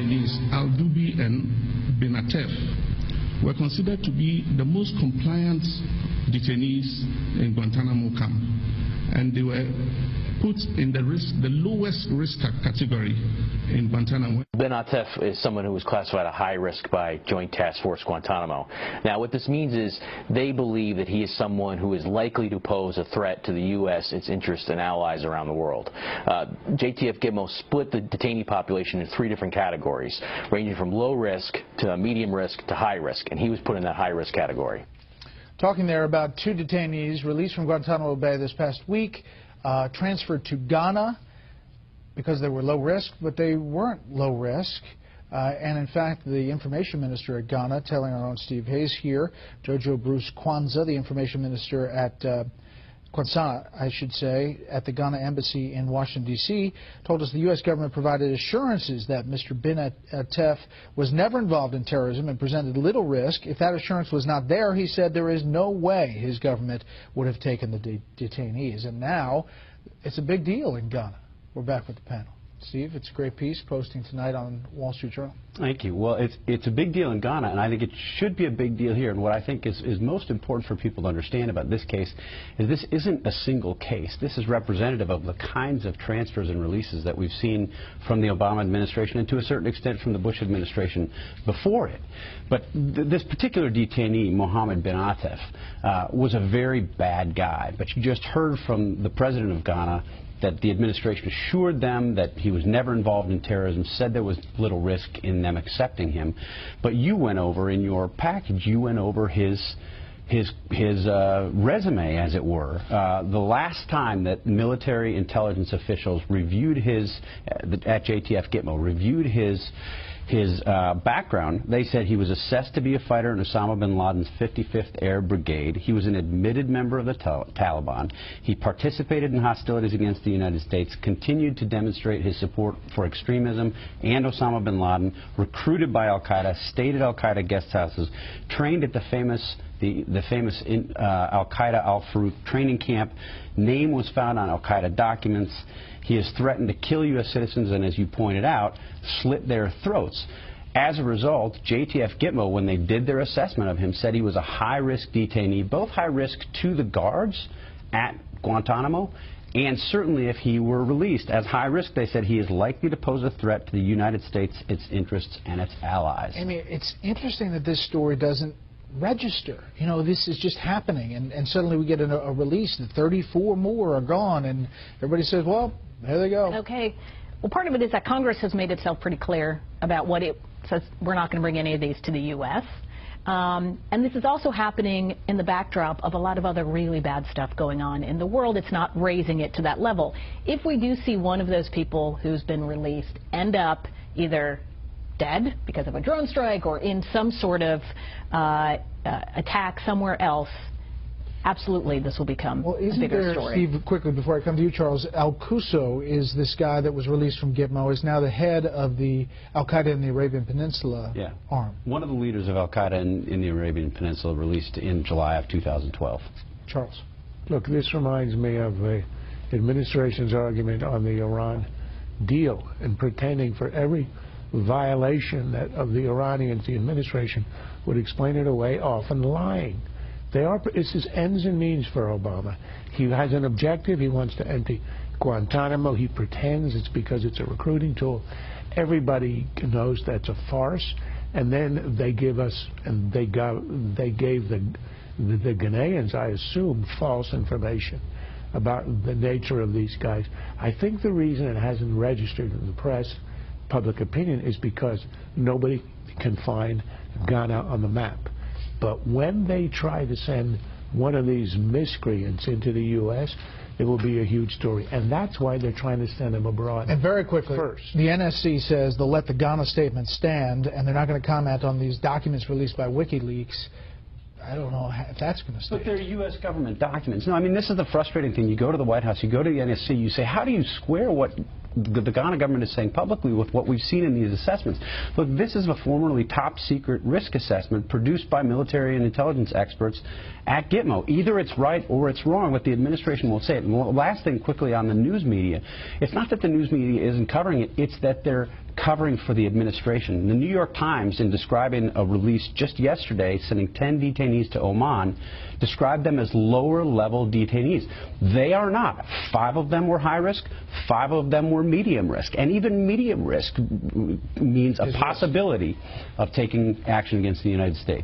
detainees, Al-Dubi and Ben ATEF, were considered to be the most compliant detainees in Guantanamo camp, and they were put in the lowest risk category in Guantanamo. Ben ATEF is someone who was classified a high risk by Joint Task Force Guantanamo. Now, what this means is they believe that he is someone who is likely to pose a threat to the U.S., its interests, and allies around the world. JTF GITMO split the detainee population in 3 different categories, ranging from low risk to medium risk to high risk, and he was put in that high risk category. Talking there about 2 detainees released from Guantanamo Bay this past week, transferred to Ghana because they were low risk, but they weren't low risk. And in fact, the information minister at Ghana, telling our own Steve Hayes here, Jojo Bruce Kwanzaa, the information minister at Kwanzaa, I should say, at the Ghana embassy in Washington, D.C., told us the U.S. government provided assurances that Mr. Ben ATEF was never involved in terrorism and presented little risk. If that assurance was not there, he said there is no way his government would have taken the detainees. And now it's a big deal in Ghana. We're back with the panel. Steve, it's a great piece posting tonight on Wall Street Journal. Thank you. Well, it's a big deal in Ghana, and I think it should be a big deal here. And what I think is most important for people to understand about this case is this isn't a single case. This is representative of the kinds of transfers and releases that we've seen from the Obama administration and to a certain extent from the Bush administration before it. But this particular detainee, Mohammed bin Atef, was a very bad guy. But you just heard from the president of Ghana that the administration assured them that he was never involved in terrorism, said there was little risk in them accepting him. But you went over in your package, you went over his resume, as it were. The last time that military intelligence officials reviewed at JTF GITMO, reviewed his background, they said he was assessed to be a fighter in Osama bin Laden's 55th Air Brigade. He was an admitted member of the Taliban. He participated in hostilities against the United States, continued to demonstrate his support for extremism and Osama bin Laden, recruited by al-Qaeda, stayed at al-Qaeda guest houses, trained at the famous al-Qaeda al-Farouk training camp. Name was found on al-Qaeda documents. He has threatened to kill U.S. citizens and, as you pointed out, slit their throats. As a result, JTF GITMO, when they did their assessment of him, said he was a high-risk detainee, both high-risk to the guards at Guantanamo, and certainly if he were released as high-risk, they said he is likely to pose a threat to the United States, its interests, and its allies. I mean, it's interesting that this story doesn't register. You know, this is just happening, and suddenly we get a release that 34 more are gone, and everybody says, well, there they go. Okay. Well, part of it is that Congress has made itself pretty clear about what it says. We're not going to bring any of these to the U.S. And this is also happening in the backdrop of a lot of other really bad stuff going on in the world. It's not raising it to that level. If we do see one of those people who's been released end up either dead because of a drone strike or in some sort of attack somewhere else, absolutely, this will become a bigger story. Steve, quickly before I come to you, Charles, Al-Quso is this guy that was released from GITMO, is now the head of the al-Qaeda in the Arabian Peninsula arm. One of the leaders of al-Qaeda in the Arabian Peninsula, released in July of 2012. Charles. Look, this reminds me of the administration's argument on the Iran deal and pretending for every violation of the Iranians, the administration would explain it away, often lying. It's his ends and means for Obama. He has an objective. He wants to empty Guantanamo. He pretends it's because it's a recruiting tool. Everybody knows that's a farce. And then they give us, and they gave the Ghanaians, I assume, false information about the nature of these guys. I think the reason it hasn't registered in the press, public opinion, is because nobody can find Ghana on the map. But when they try to send one of these miscreants into the U.S., it will be a huge story. And that's why they're trying to send them abroad. And very quickly, first, the NSC says they'll let the Ghana statement stand, and they're not going to comment on these documents released by WikiLeaks. I don't know if that's going to stay. But they're U.S. government documents. No, I mean, this is the frustrating thing. You go to the White House, you go to the NSC, you say, how do you square what the Ghana government is saying publicly with what we've seen in these assessments. Look, this is a formerly top-secret risk assessment produced by military and intelligence experts at GITMO. Either it's right or it's wrong, but the administration won't say it. And last thing quickly on the news media, it's not that the news media isn't covering it, it's that they're covering for the administration. The New York Times, in describing a release just yesterday, sending 10 detainees to Oman, described them as lower-level detainees. They are not. 5 of them were high risk, 5 of them were medium risk, and even medium risk means a possibility of taking action against the United States.